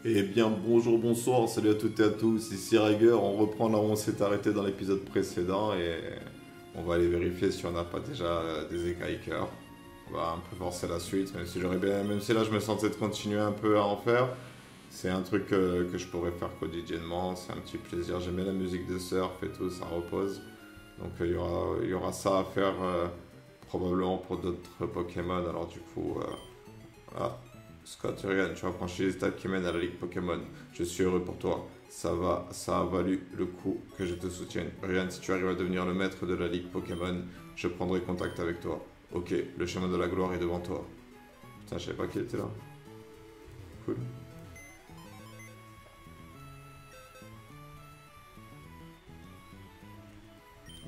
Eh bien, bonjour, bonsoir, salut à toutes et à tous, ici Rager, on reprend là où on s'est arrêté dans l'épisode précédent et on va aller vérifier si on n'a pas déjà des écailles cœur. On va un peu forcer la suite, même si j'aurais bien, même si là je me sentais de continuer un peu à en faire. C'est un truc que je pourrais faire quotidiennement, c'est un petit plaisir, j'aime bien la musique de surf et tout, ça repose. Donc il y aura ça à faire probablement pour d'autres Pokémon, alors du coup... ah, Scott Ryan, tu as franchi les étapes qui mènent à la Ligue Pokémon. Je suis heureux pour toi. Ça a valu le coup que je te soutienne. Ryan, si tu arrives à devenir le maître de la Ligue Pokémon, je prendrai contact avec toi. Ok, le chemin de la gloire est devant toi. Putain, je savais pas qu'il était là. Cool.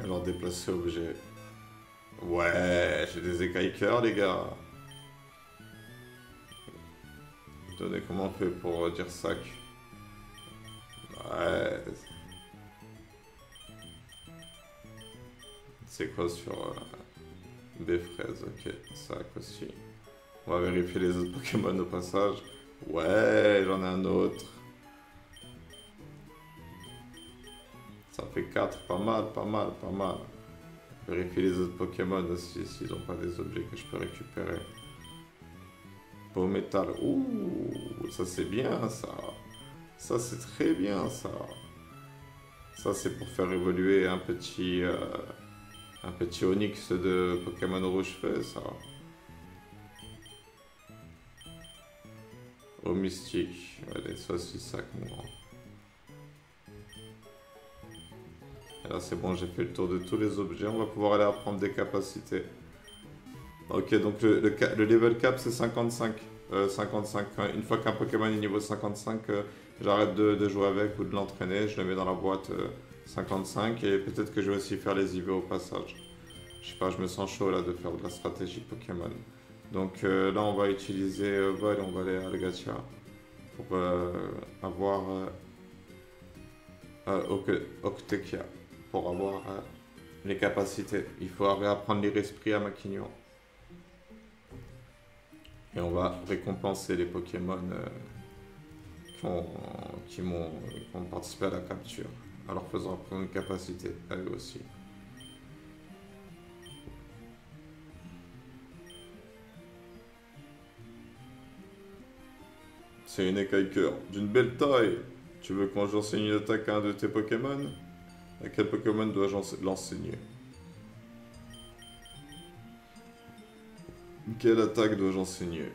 Alors, déplacer objet. Ouais, j'ai des écailles cœur, les gars. Attendez, comment on fait pour dire sac? Ouais, c'est quoi sur des fraises? Ok, sac aussi. On va vérifier les autres Pokémon au passage. Ouais, j'en ai un autre. Ça fait 4, pas mal, pas mal, pas mal. Vérifier les autres Pokémon aussi, s'ils n'ont pas des objets que je peux récupérer. Beau métal. Ouh, ça c'est bien ça. Ça c'est très bien ça. Ça c'est pour faire évoluer un petit Onix de Pokémon Rouge fait ça. Au mystique. Allez, ça c'est ça mon grand. Et là c'est bon, j'ai fait le tour de tous les objets. On va pouvoir aller apprendre des capacités. Ok, donc le level cap c'est 55. 55. Une fois qu'un Pokémon est niveau 55, j'arrête de jouer avec ou de l'entraîner. Je le mets dans la boîte 55 et peut-être que je vais aussi faire les IV au passage. Je sais pas, je me sens chaud là de faire de la stratégie Pokémon. Donc là on va utiliser Vol, on va aller à Algatia pour avoir Octekia pour avoir les capacités. Il faut réapprendre les esprits à Maquignon. Et on va récompenser les Pokémon qui ont participé à la capture. En leur faisant apprendre une capacité à eux aussi. C'est une écaille cœur d'une belle taille. Tu veux qu'on j'enseigne une attaque à un de tes Pokémon? À quel Pokémon dois-je l'enseigner? Quelle attaque dois-je enseigner?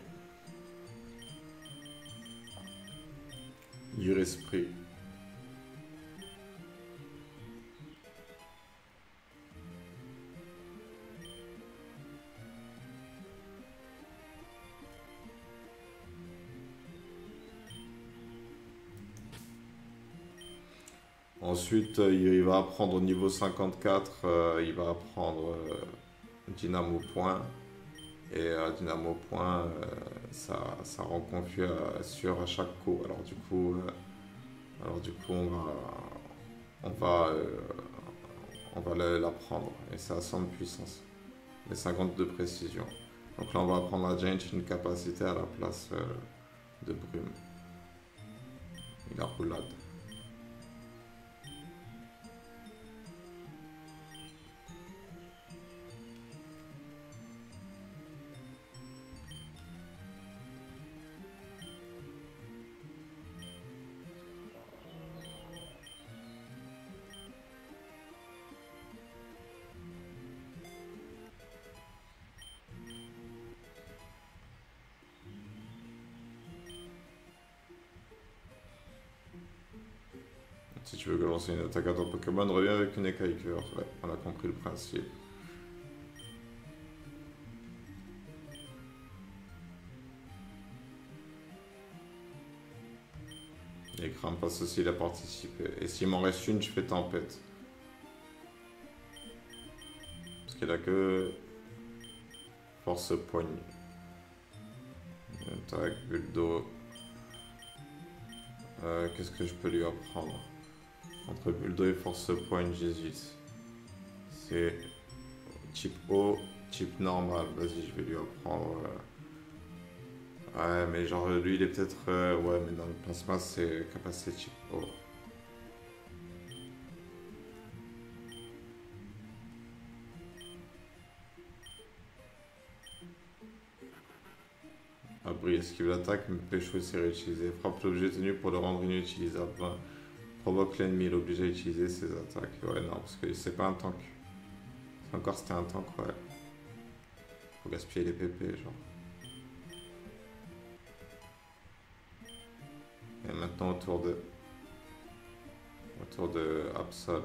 Lire esprit. Ensuite, il va apprendre au niveau 54, il va apprendre Dynamo Point. Et Dynamo Point, ça rend confus sur à chaque coup. Alors du coup on va, euh, on va l'apprendre. Et c'est à 100 de puissance. Et 50 de précision. Donc là, on va apprendre à Jange une capacité à la place de Brume. Il a roulade. Si tu veux que j'enseigne une attaque à ton Pokémon, reviens avec une écaille cœur. Ouais, on a compris le principe. Et Krampus aussi, il a participé. Et s'il m'en reste une, je fais tempête. Parce qu'il a que force poigne. Attaque, bulle d'eau. Qu'est-ce que je peux lui apprendre? Entre bulle d'eau et force poigne, j'hésite. C'est type eau, type normal. Vas-y, je vais lui apprendre Ouais, mais genre lui il est peut-être... ouais, mais dans le plasma c'est capacité type O. Abri, esquive l'attaque, mais peut échouer c'est réutilisé. Frappe l'objet tenu pour le rendre inutilisable. Enfin, provoque l'ennemi, l'oblige à utiliser ses attaques. Ouais, non, parce que c'est pas un tank. Si encore c'était un tank, ouais. Faut gaspiller les PP, genre. Et maintenant autour de Absol.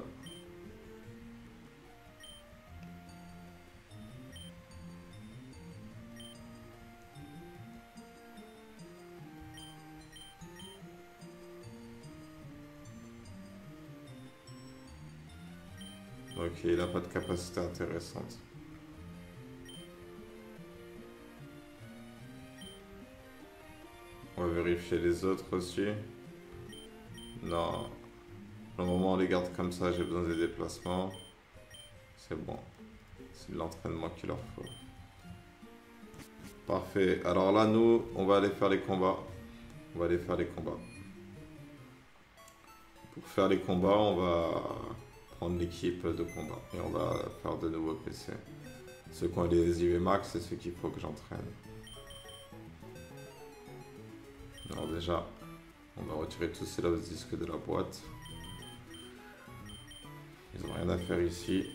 Ok, il a pas de capacité intéressante. On va vérifier les autres aussi. Non. Pour le moment, on les garde comme ça, j'ai besoin des déplacements. C'est bon. C'est de l'entraînement qu'il leur faut. Parfait. Alors là, nous, on va aller faire les combats. On va aller faire les combats. Pour faire les combats, on va prendre l'équipe de combat. Et on va faire de nouveaux PC. Ceux qui ont les IV max, c'est ceux qu'il faut que j'entraîne. Alors déjà, on va retirer tous ces lost disques de la boîte. Ils n'ont rien à faire ici.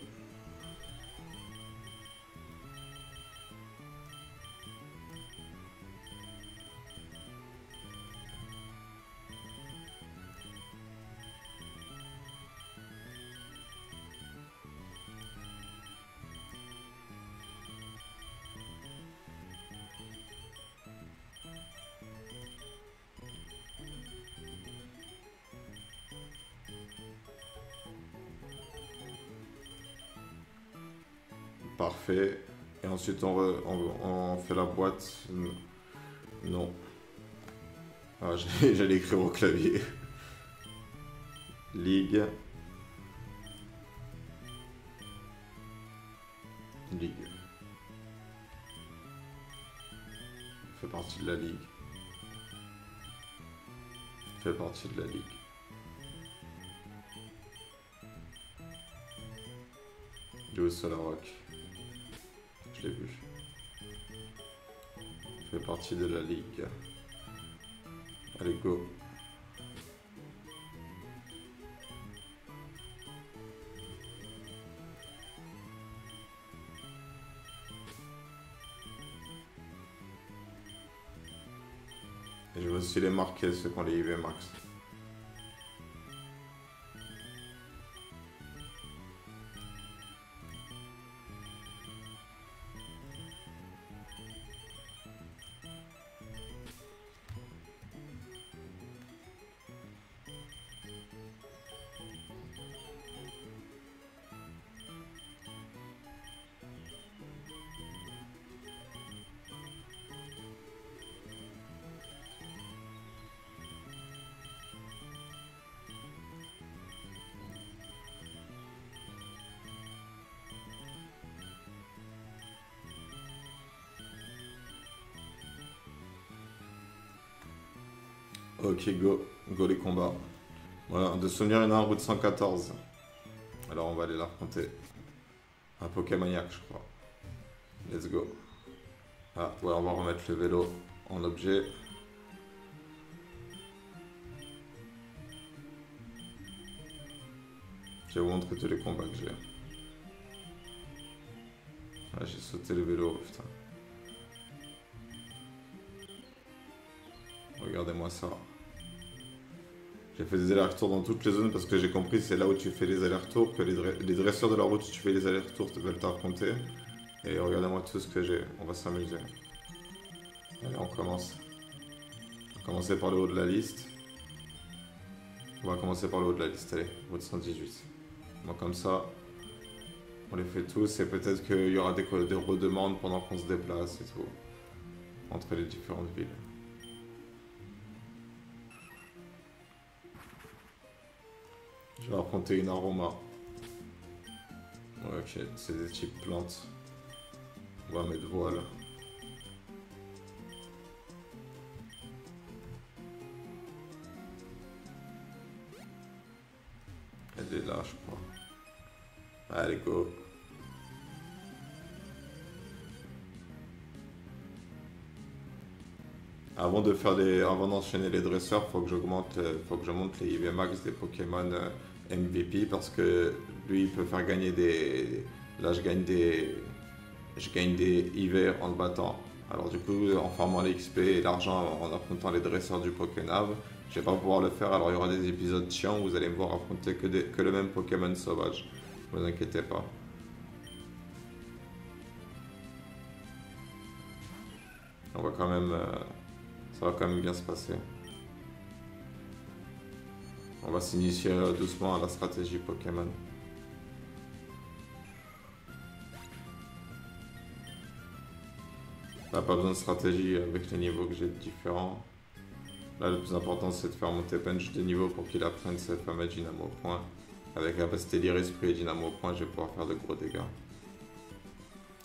Parfait. Et ensuite, on fait la boîte. Non. Ah, j'allais écrire au clavier. Ligue. Ligue. Fait partie de la ligue. Fait partie de la ligue. Duo Solarrock. Je l'ai vu. Fait partie de la ligue. Allez, go. Et je vais aussi les marquer, ceux qui ont les IV max. Ok, go. Go les combats. Voilà, de souvenir, il y en a en route 114. Alors on va aller l'affronter. Un Pokémoniac, je crois. Let's go. Ah, ouais, on va remettre le vélo en objet. Je vais vous montrer tous les combats que j'ai. Ah, j'ai sauté le vélo, putain. Regardez-moi ça. J'ai fait des allers-retours dans toutes les zones parce que j'ai compris c'est là où tu fais les allers-retours que les dresseurs de la route où tu fais les allers-retours veulent t'affronter. Et regardez-moi tout ce que j'ai. On va s'amuser. Allez, on commence. On va commencer par le haut de la liste. On va commencer par le haut de la liste. Allez, route 118. Donc comme ça, on les fait tous et peut-être qu'il y aura des redemandes pendant qu'on se déplace et tout. Entre les différentes villes. Je vais affronter une aroma. Ouais, ok, c'est des types plantes. On va mettre voile. là, je crois. Allez, go. Avant d'enchaîner les dresseurs, faut que je monte les IV max des Pokémon MVP parce que lui il peut faire gagner des. Là je gagne des IV en le battant. Alors du coup, en farmant l'XP et l'argent en affrontant les dresseurs du Pokénav, je vais pas pouvoir le faire. Alors il y aura des épisodes chiants où vous allez me voir affronter que le même Pokémon sauvage. Ne vous inquiétez pas. On va quand même, ça va quand même bien se passer. On va s'initier doucement à la stratégie Pokémon. T'as pas besoin de stratégie avec les niveaux que j'ai différents. Là, le plus important, c'est de faire monter Punch de niveau pour qu'il apprenne ses fameux Dynamo Point. Avec capacité Lire Esprit et Dynamo Point, je vais pouvoir faire de gros dégâts.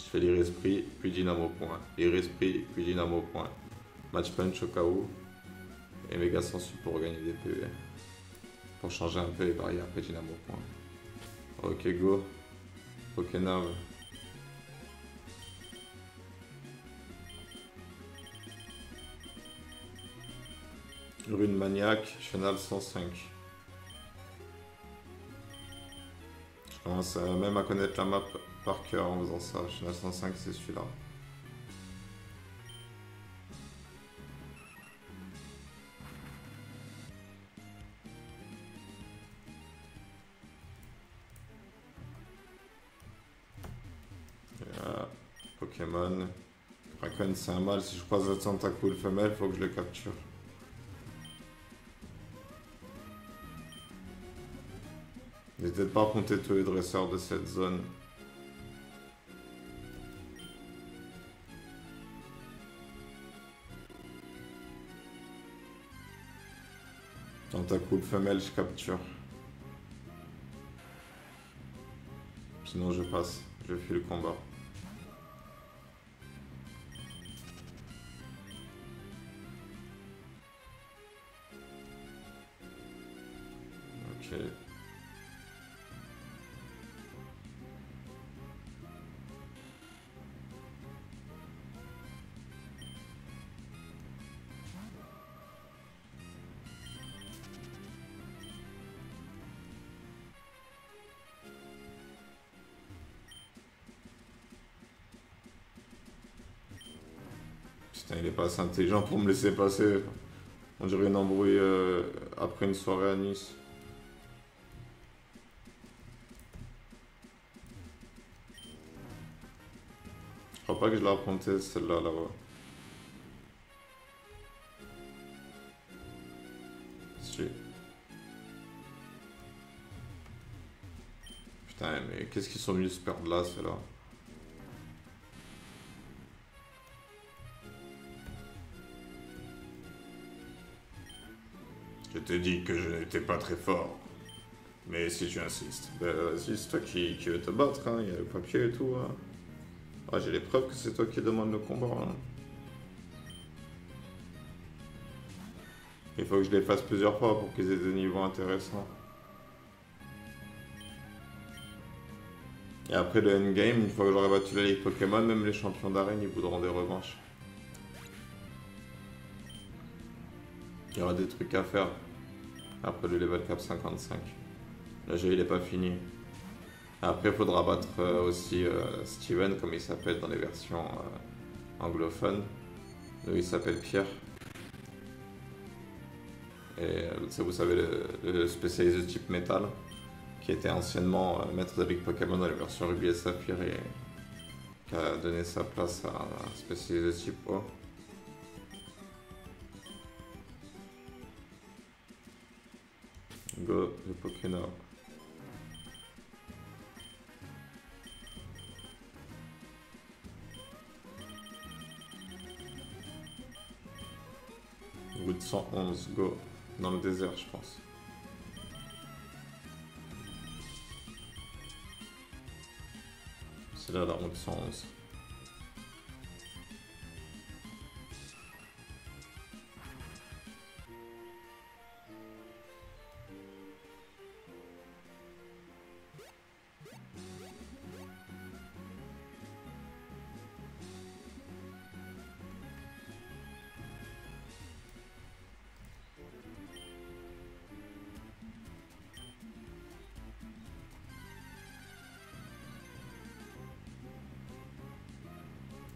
Je fais Lire Esprit, puis Dynamo Point. Lire Esprit, puis Dynamo Point. Match Punch au cas où. Et Méga Sensu pour gagner des PV. Pour changer un peu et varier après Dynamo Point. Ok, go. Pokénav. Rune Maniaque, Chenal 105. Je commence même à connaître la map par cœur en faisant ça. Chenal 105, c'est celui-là. Pokémon. Kraken, c'est un mâle. Si je croise la tentacule femelle, faut que je le capture. N'hésitez pas à compter tous les dresseurs de cette zone. Tentacule femelle, je capture. Sinon je passe, je fuis le combat. Ok. Putain, il est pas assez intelligent pour me laisser passer. On dirait une embrouille après une soirée à Nice. Je crois pas que je l'ai affrontée celle-là là-bas. Si. Putain, mais qu'est-ce qu'ils sont venus se perdre là, ceux-là? Je t'ai dit que je n'étais pas très fort. Mais si tu insistes, ben vas-y, c'est toi qui veux te battre, hein. Il y a le papier et tout. Hein. Ah, j'ai les preuves que c'est toi qui demande le combat. Hein. Il faut que je les fasse plusieurs fois pour qu'ils aient des niveaux intéressants. Et après le endgame, une fois que j'aurai battu la Ligue Pokémon, même les champions d'arène, ils voudront des revanches. Il y aura des trucs à faire après le level cap 55. Le jeu il est pas fini. Après il faudra battre aussi Steven comme il s'appelle dans les versions anglophones. Lui il s'appelle Pierre. Et vous savez le spécialiste de type métal qui était anciennement maître de la Ligue Pokémon dans les versions Ruby et Saphir et qui a donné sa place à un spécialiste de type O. Go, le Pokénav. Route 111, go. Dans le désert, je pense. C'est là la route 111.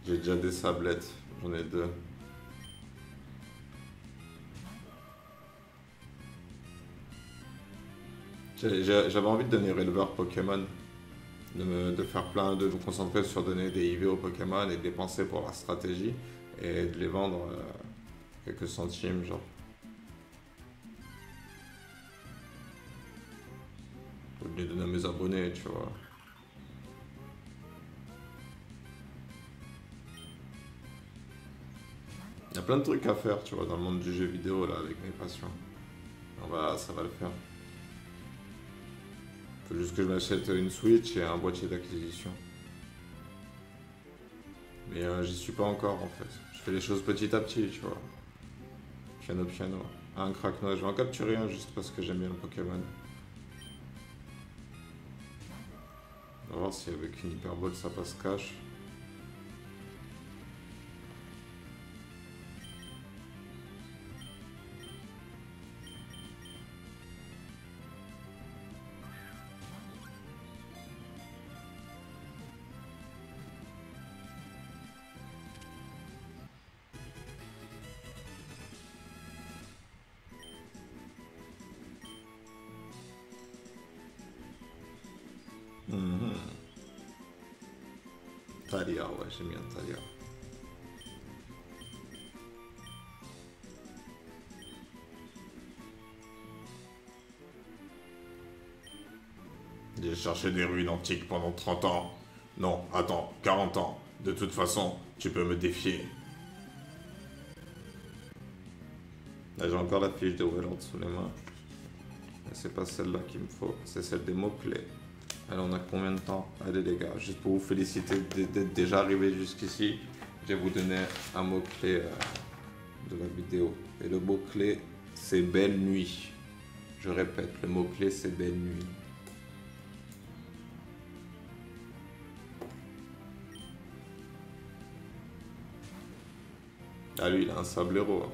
J'ai déjà des sablettes, j'en ai deux. J'avais envie de devenir éleveur Pokémon, de faire plein, de me concentrer sur donner des IV aux Pokémon et de dépenser pour la stratégie et de les vendre quelques centimes, genre. Ou de les donner à mes abonnés, tu vois. Il y a plein de trucs à faire, tu vois, dans le monde du jeu vidéo, là, avec mes passions. Ça va le faire. Faut juste que je m'achète une Switch et un boîtier d'acquisition. Mais j'y suis pas encore, en fait. Je fais les choses petit à petit, tu vois. Piano piano. Un craquenois, je vais en capturer un juste parce que j'aime bien le Pokémon. On va voir si avec une Hyper Ball ça passe cash. Mhm. Talia, ouais, j'aime bien Talia. J'ai cherché des ruines antiques pendant 30 ans. Non, attends, 40 ans. De toute façon, tu peux me défier. Là, j'ai encore la fiche de Wellord sous les mains. Mais c'est pas celle-là qu'il me faut, c'est celle des mots-clés. Alors, on a combien de temps? Allez, les gars, juste pour vous féliciter d'être déjà arrivé jusqu'ici, je vais vous donner un mot-clé de la vidéo. Et le mot-clé, c'est belle nuit. Je répète, le mot-clé, c'est belle nuit. Ah, lui, il a un sablero. Hein.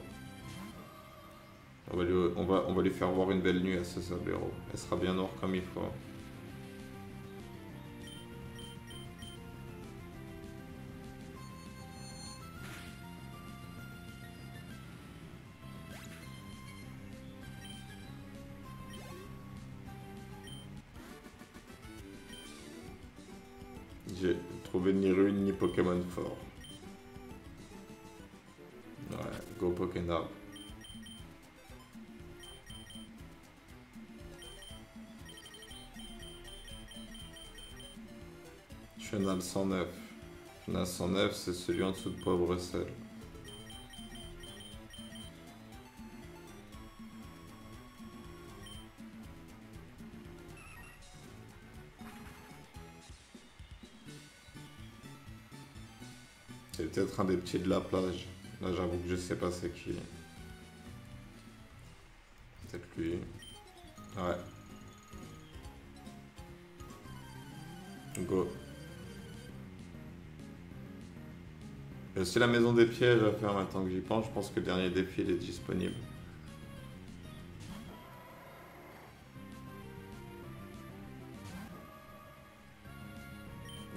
On va lui faire voir une belle nuit à ce sablero. Elle sera bien noire comme il faut. J'ai trouvé ni rune ni Pokémon fort. Ouais, go Pokénap. Chenal 109. Chenal 109, c'est celui en dessous de Pauvre Sel. C'est peut-être un des petits de la plage. Là, j'avoue que je sais pas c'est qui. Peut-être lui. Ouais. Go. Il y a aussi la maison des pièges à faire maintenant que j'y pense. Je pense que le dernier défi il est disponible.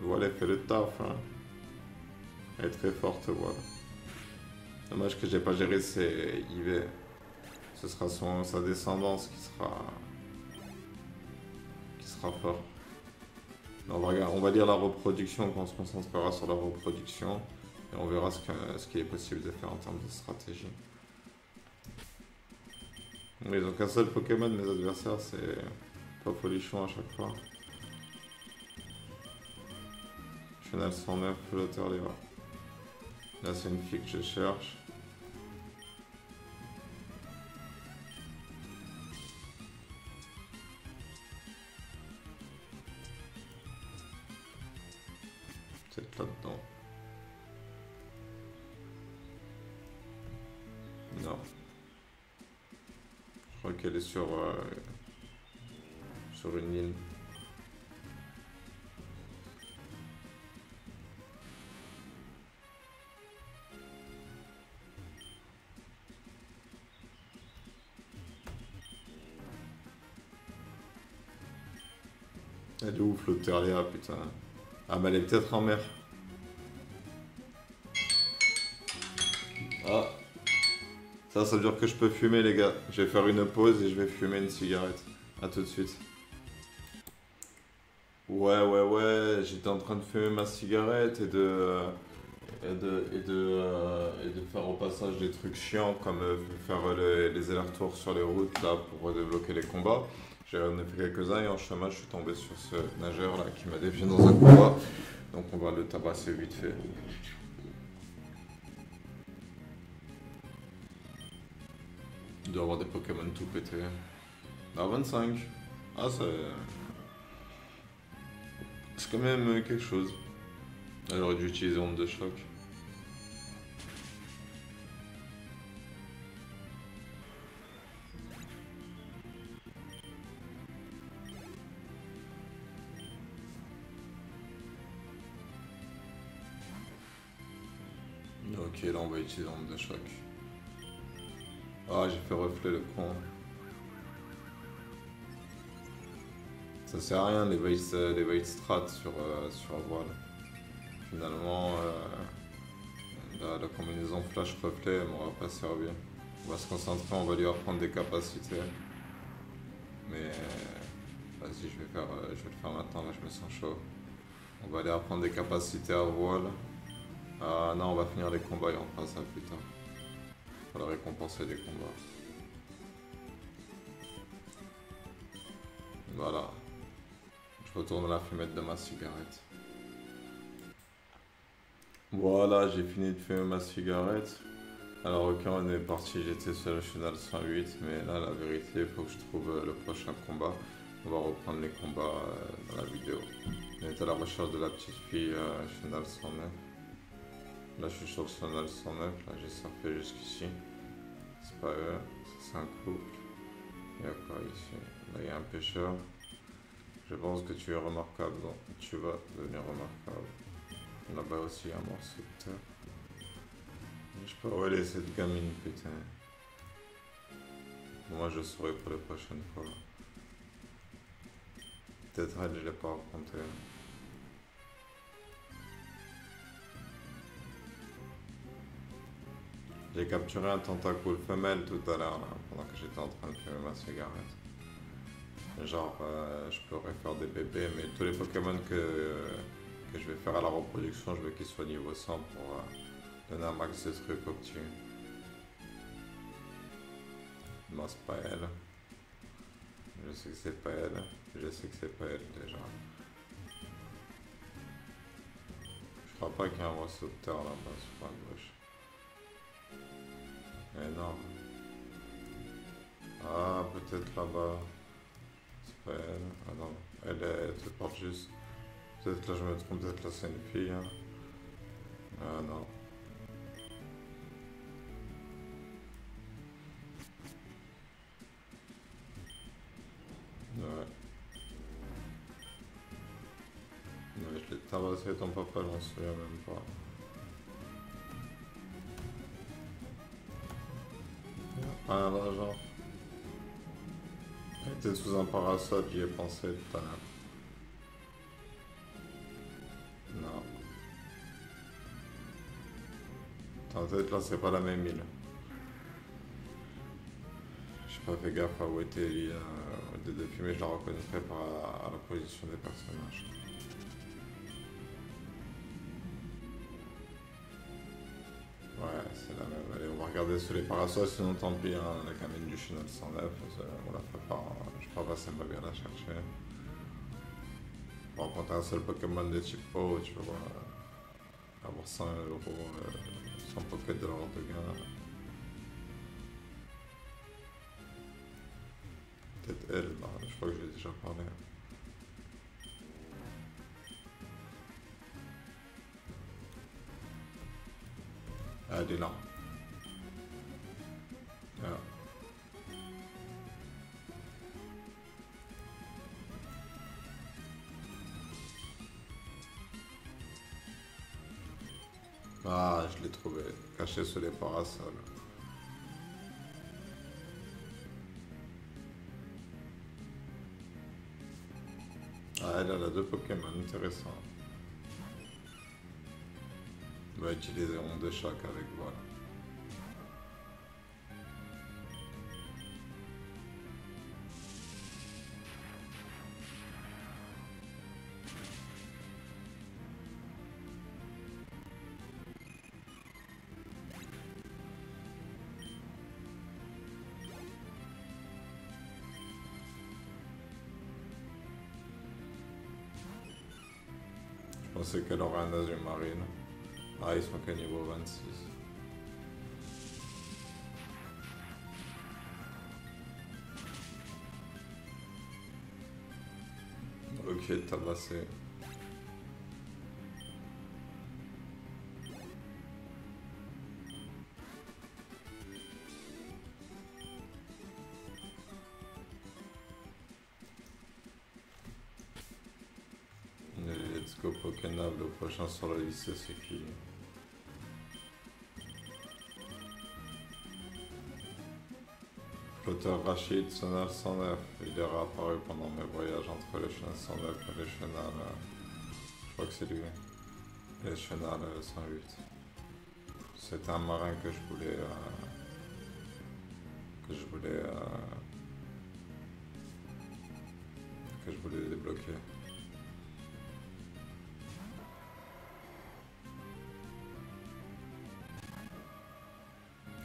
Voilà, elle fait le taf. Hein. Elle est très forte, voilà. Dommage que j'ai pas géré ses IV. Ce sera sa descendance qui sera fort. On va lire la reproduction quand on se concentrera sur la reproduction. Et on verra ce qu'il est possible de faire en termes de stratégie. Mais ils ont qu'un seul Pokémon, mes adversaires, c'est pas folichon à chaque fois. Chenal 109, flotteur les va. Là, c'est une fille que je cherche. C'est là-dedans. Non. Je crois qu'elle est sur une île. Elle est où, Floteria, putain? Ah, mais elle est peut-être en mer. Ça veut dire que je peux fumer, les gars. Je vais faire une pause et je vais fumer une cigarette. À tout de suite. Ouais, j'étais en train de fumer ma cigarette et de faire au passage des trucs chiants comme faire les allers-retours sur les routes là pour débloquer les combats. J'en ai fait quelques-uns et en chemin je suis tombé sur ce nageur là qui m'a défié dans un combat. Donc on va le tabasser vite fait. Il doit y avoir des Pokémon tout pétés. Ah 25. Ah c'est quand même quelque chose. J'aurais dû utiliser onde de choc. Ok, là on va utiliser onde de choc. Ah, j'ai fait reflet le con. Ça sert à rien les veilles strat sur voile. Finalement, la combinaison flash reflet elle m'aura pas servi. On va se concentrer, on va lui apprendre des capacités. Mais vas-y, je vais le faire maintenant, là je me sens chaud. On va aller apprendre des capacités à voile. Ah non, on va finir les combats et on fera ça plus tard. Pour la récompenser des combats. Voilà. Je retourne à la fumette de ma cigarette. Voilà, j'ai fini de fumer ma cigarette. Alors ok, on est parti, j'étais sur le chenal 108, mais là la vérité, il faut que je trouve le prochain combat. On va reprendre les combats dans la vidéo. On est à la recherche de la petite fille chenal 109. Là je suis sur le chenal 109, là j'ai surfé jusqu'ici. C'est pas eux, c'est un couple. Il y a quoi ici? Là il y a un pêcheur. Je pense que tu es remarquable, donc tu vas devenir remarquable. Là-bas aussi il y a un morceau de terre. Je peux avaler cette gamine, putain. Moi je saurai pour la prochaine fois. Peut-être elle, je l'ai pas raconté. J'ai capturé un tentacule femelle tout à l'heure, pendant que j'étais en train de fumer ma cigarette. Genre, je pourrais faire des bébés, mais tous les Pokémon que je vais faire à la reproduction, je veux qu'ils soient niveau 100 pour donner un max de trucs au petit. Non, c'est pas elle. Je sais que c'est pas elle. Je sais que c'est pas elle déjà. Je crois pas qu'il y ait un morceau de terre là-bas sur la gauche. Mais non. Ah, peut-être là-bas. C'est pas elle. Ah non, elle te porte juste. Peut-être là je me trompe, peut-être là c'est une fille. Hein. Ah non. Ouais. Ouais, je l'ai tabassé ton papa, je m'en souviens même pas. Ah là, genre. Elle était sous un parasol, j'y ai pensé tout à l'heure. Non. Attends, peut-être là c'est pas la même île. J'ai pas fait gaffe à où était l'île depuis, mais je la reconnaîtrai par la position des personnages. Ouais, c'est la même. Allez, on va regarder sous les parasols, sinon tant pis, hein, la gamine du chenal 109, on la fait pas. Je crois pas, ça va bien la chercher. Bon, quand t'as un seul Pokémon de type O, tu peux avoir 100 euros, 100 Poké de l'ordre de gain. Peut-être elle, bah, je crois que j'ai déjà parlé. Ah, elle est là. Ah. Ah, je l'ai trouvé, caché sous les parasols. Ah, elle a deux Pokémon intéressants. On va utiliser onde de choc avec, voilà. pensais qu'elle aurait un Azumarill. Ah, ils sont qu'à niveau 26. Ok, tabassé. Let's go Pokénab, le prochain sur la liste c'est qui? Flotteur Rachid, Sonal 109. Il est réapparu pendant mes voyages entre les chenals 109 et les chenals... je crois que c'est lui. Les chenals 108. C'était un marin que je voulais... que je voulais débloquer.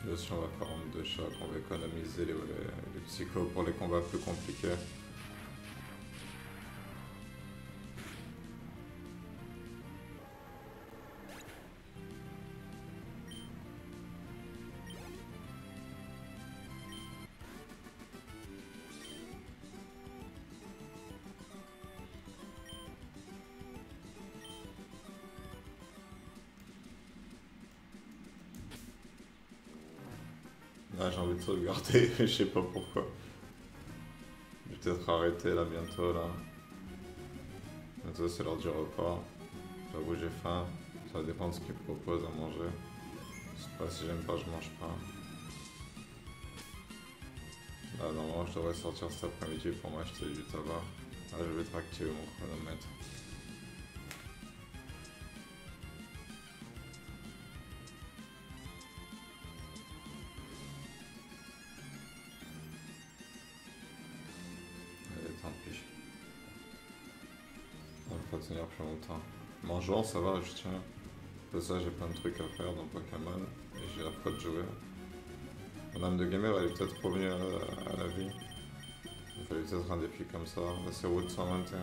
Là, si on va faire honte de choc, on va économiser les psychos pour les combats plus compliqués. Là, j'ai envie de sauvegarder, je sais pas pourquoi. Je vais peut-être arrêter là bientôt là. Bientôt c'est l'heure du repas. J'avoue j'ai faim. Ça dépend de ce qu'ils proposent à manger. Je sais pas si j'aime pas, je mange pas. Là normalement je devrais sortir cet après-midi pour m'acheter du tabac. Là je vais te activer mon chronomètre. Allez tant pis. On va pas tenir plus longtemps. Mangeons, ça va, je tiens. De ça j'ai plein de trucs à faire dans Pokémon. Et j'ai la fois de jouer. Mon âme de gamer elle est peut-être revenue à la vie. Il fallait peut-être un défi comme ça. Là c'est route 121.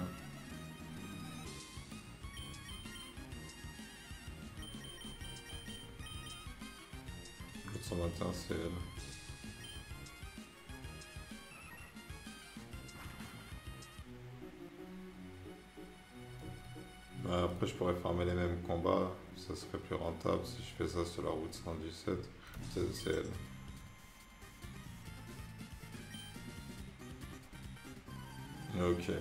Route 121 c'est elle. Bah, après je pourrais farmer les mêmes combats. Ça serait plus rentable si je fais ça sur la route 117. C'est elle. Ok.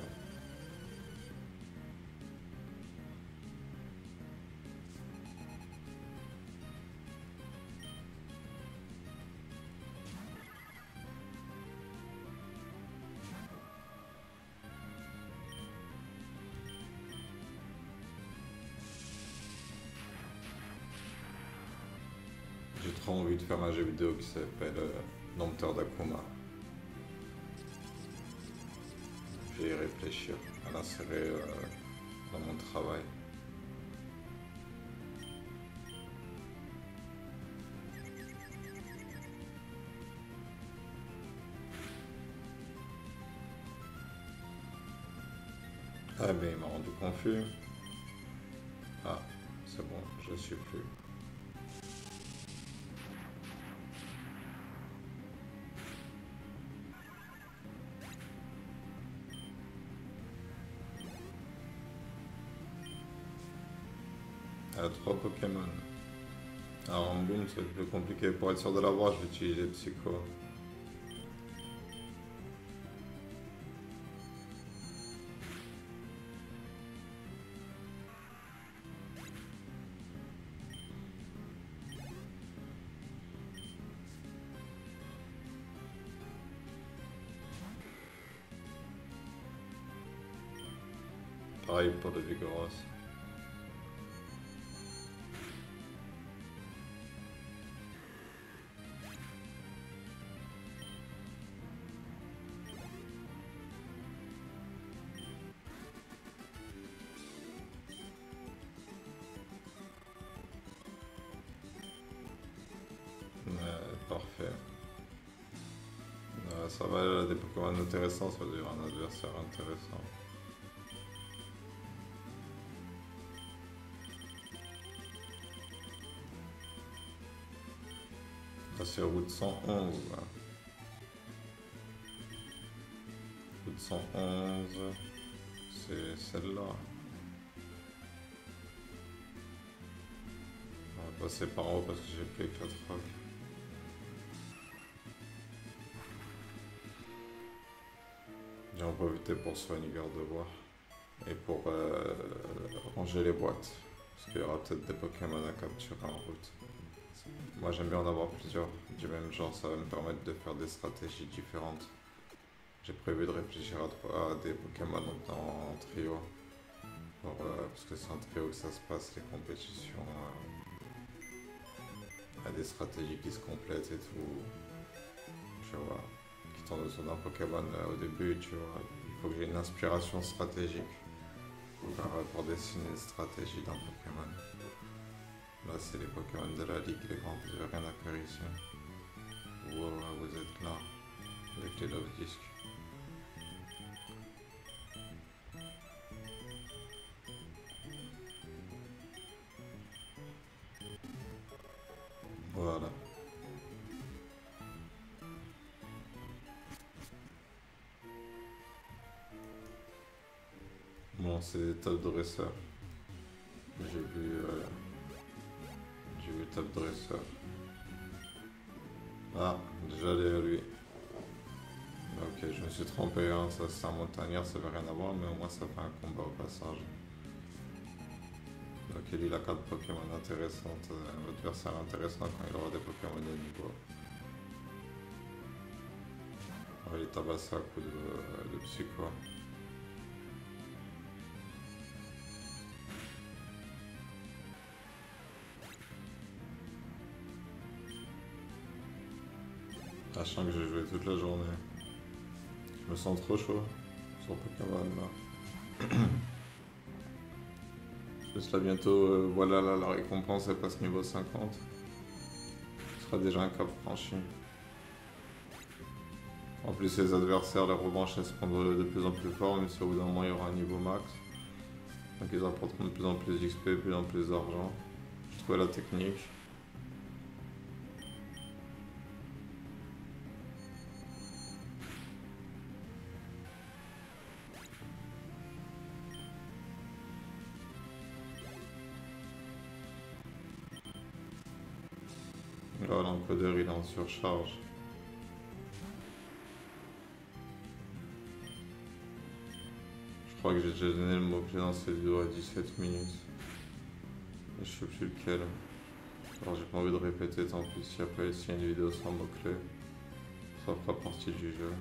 J'ai trop envie de faire un jeu vidéo qui s'appelle Dompteur d'Akuma. Je vais y réfléchir, à l'insérer dans mon travail. Ah mais il m'a rendu confus. Ah, c'est bon, je suis plus. Ah, 3 Pokémon. Alors en boom c'est plus compliqué. Pour être sûr de l'avoir, je vais utiliser Psycho. Pareil pour le Vigoroth. Parfait. Ça va, elle a des Pokémon intéressants, ça veut dire un adversaire intéressant. c'est route 111. Route 111, c'est celle-là. On va passer par en haut parce que j'ai plus que 4 rocs. J'en profiter pour soigner garde-bois et pour ranger les boîtes. Parce qu'il y aura peut-être des Pokémon à capturer en route. Moi j'aime bien en avoir plusieurs du même genre, ça va me permettre de faire des stratégies différentes. J'ai prévu de réfléchir à des Pokémon en trio. Parce que c'est en trio que ça se passe, les compétitions. Il y a des stratégies qui se complètent et tout. Tu vois, qui tournent autour d'un Pokémon au début, tu vois. Il faut que j'ai une inspiration stratégique pour dessiner une stratégie d'un Pokémon. Là, c'est les Pokémon de la Ligue, les grands, j'ai rien à faire ici. Wow, vous êtes là, avec les Love Discs. Voilà. Bon, c'est top dresseur. J'ai vu top dresseur. Ah, déjà allé à lui. Ok, je me suis trompé, hein. Ça c'est un montagnard, ça veut rien à voir, mais au moins ça fait un combat au passage. Ok, lui il a 4 Pokémon intéressantes, adversaire intéressant quand il aura des Pokémon de niveau. On va les tabasser à coup de psycho. Sachant que j'ai joué toute la journée. Je me sens trop chaud sur Pokémon là. Juste là bientôt, voilà là, la récompense elle passe niveau 50. Ce sera déjà un cap franchi. En plus les adversaires, les revanches elles seront de plus en plus forts, même si au bout d'un moment il y aura un niveau max. Donc ils apporteront de plus en plus d'XP, de plus en plus d'argent. J'ai trouvé la technique. Là l'encodeur il est en surcharge. Je crois que j'ai déjà donné le mot-clé dans cette vidéo à 17 minutes. Et je sais plus lequel. Alors j'ai pas envie de répéter, tant pis si après s'il y a une vidéo sans mot-clé, ça fera partie du jeu.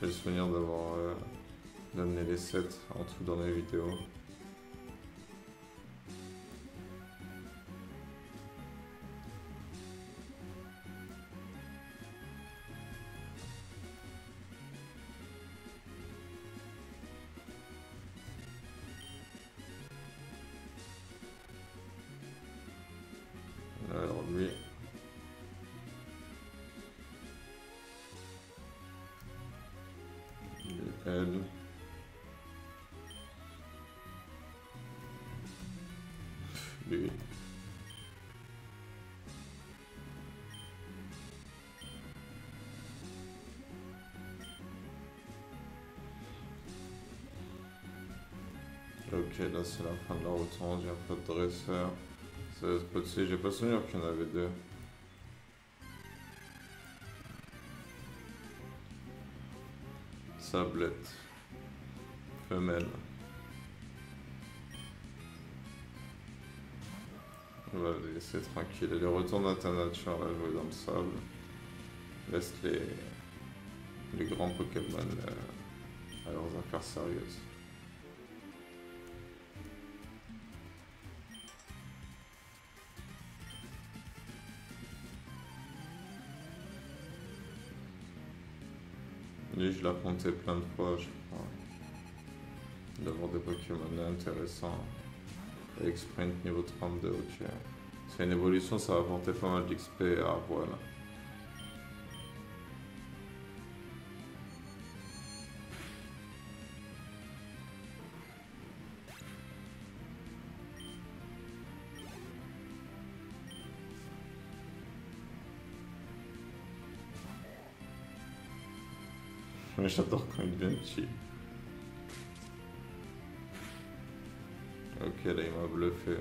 J'ai le souvenir d'avoir donné les 7 en tout dans mes vidéos. Alors lui, elle. Lui. Ok, là c'est la fin de la route, il n'y a pas de dresseur. Ça va être possible, j'ai pas souvenir qu'il y en avait deux. Sablette. Femelle. On va les laisser tranquille. Allez, retourne à ta nature, là, jouer dans le sable. Laisse les grands Pokémon à leurs affaires sérieuses. Lui, je l'ai affronté plein de fois, je crois. D'avoir des Pokémon intéressants. Avec Sprint niveau 32, ok. C'est une évolution, ça va apporter pas mal d'XP à voilà. Mais j'adore quand il devient petit. Ok, là il m'a bluffé.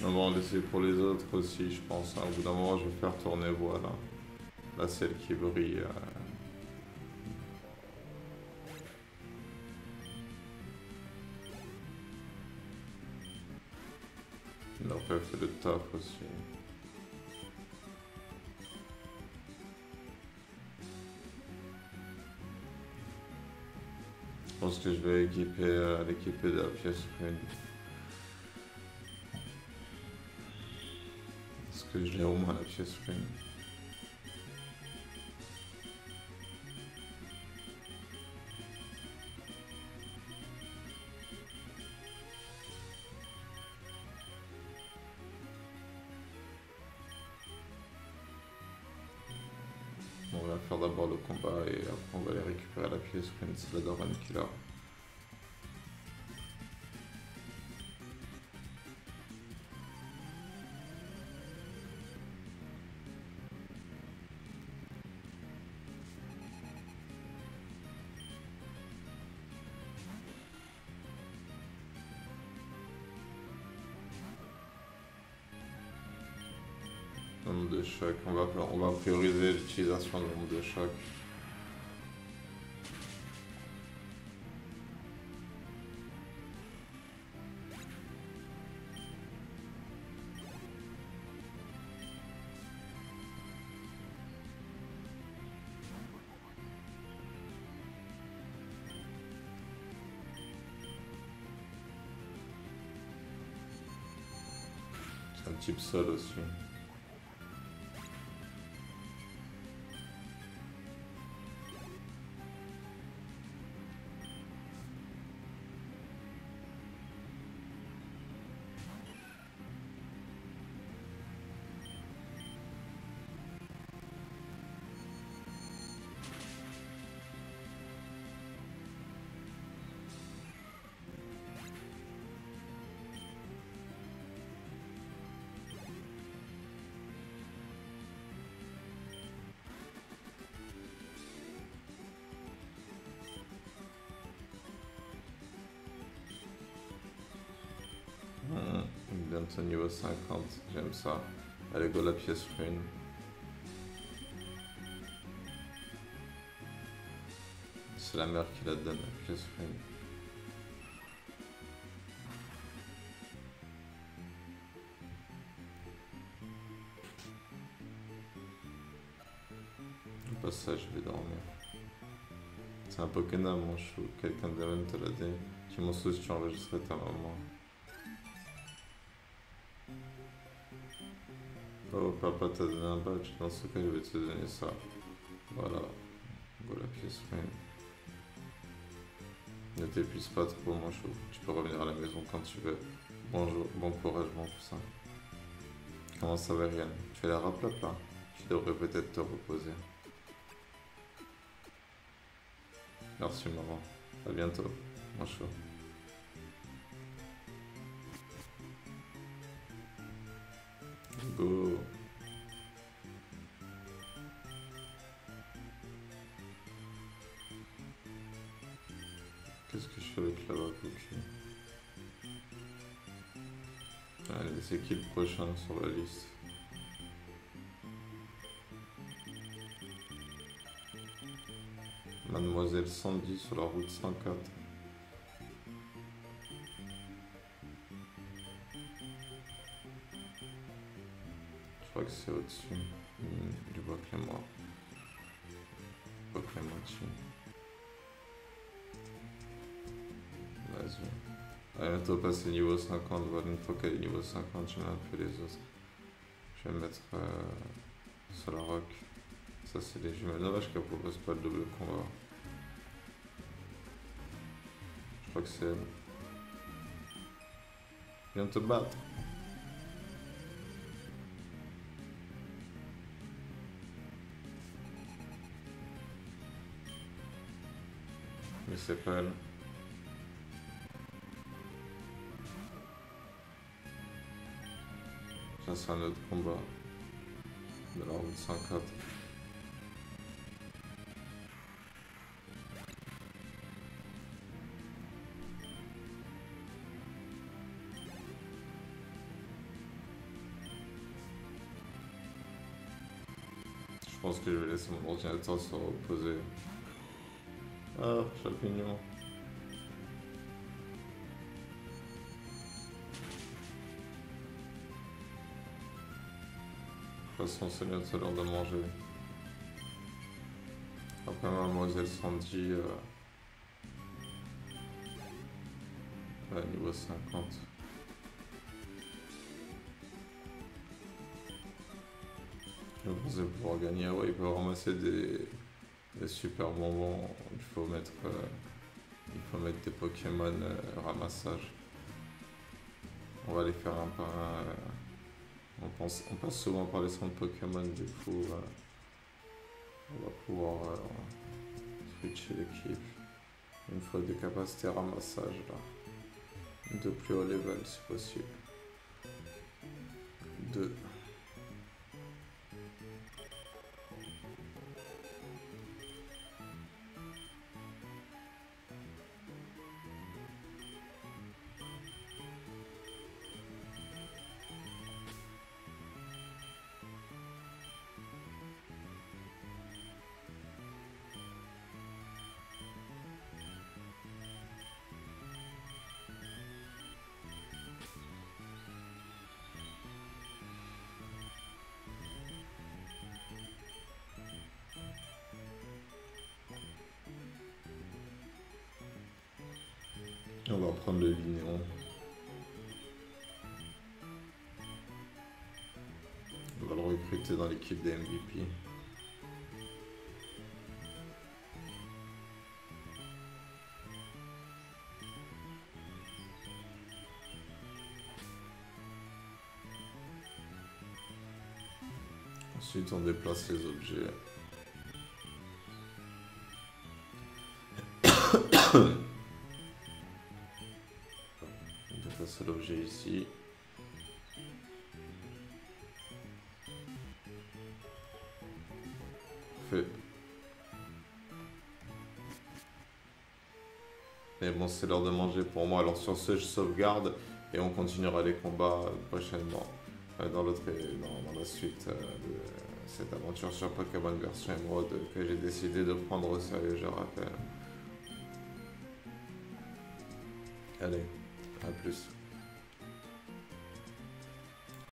On va en laisser pour les autres aussi, je pense. Au bout d'un moment, je vais faire tourner, voilà. Là, celle qui brille. Il a pas fait le taf aussi. Je pense que je vais équiper l'équiper de la pièce rune. Parce que je l'ai au moins la pièce rune. Bon, on va faire d'abord le combat et après on va aller récupérer la pièce rune, c'est la Doran qui l'a. Nombre de chocs, on va prioriser l'utilisation du nombre de chocs. C'est un type sol aussi. Bientôt niveau 50, j'aime ça. Allez, go la pièce rune. C'est la mère qui la donne, la pièce rune. Au passage, je vais dormir. C'est un Pokémon, mon chou. Quelqu'un de même te l'a dit. Tu m'en soucies, tu enregistrais ta maman. Oh, papa t'a donné un badge. Dans ce cas, je vais te donner ça. Voilà. Go la pièce rune. Ne t'épuise pas trop, mon chou. Tu peux revenir à la maison quand tu veux. Bonjour, bon courage, mon poussin. Comment ça va, Rian? Tu as l'air à plat, là. Tu devrais peut-être te reposer. Merci, maman. À bientôt, mon chou. Go. Qu'est-ce que je fais avec la Cookie? Allez, c'est qui le prochain sur la liste? Mademoiselle Sandy sur la route 104. Je crois que c'est au-dessus. Je vois que les mois. Je vois que les mois dessus. Vas-y. À bientôt passer niveau 50. Voilà, une fois qu'elle est niveau 50, je mets un peu les autres. Je vais me mettre sur la rock. Ça, c'est les jumelles. Dommage qu'elle propose pas le double combat. Je crois que c'est elle. Viens te battre. Mais c'est pas elle. Ça c'est un autre combat. De la route 104. Je pense que je vais laisser mon ordinateur se reposer. Ah, champignon. De toute façon, c'est bientôt l'heure de manger. Après, mademoiselle Sandy, niveau 50. Je pensais pouvoir gagner. Ouais, il peut ramasser des super bonbons. Il faut mettre des Pokémon ramassage. On va les faire un par un. On passe souvent par les centres Pokémon, du coup, on va pouvoir switcher l'équipe. Une fois des capacités ramassage là. De plus haut level si possible. 2. On va prendre le Linéon. On va le recruter dans l'équipe des MVP. Ensuite, on déplace les objets. On déplace l'objet ici. Fait. Mais bon, c'est l'heure de manger pour moi. Alors sur ce, je sauvegarde et on continuera les combats prochainement. Dans la suite de cette aventure sur Pokémon version Emerald que j'ai décidé de prendre au sérieux, je rappelle. Allez, à plus.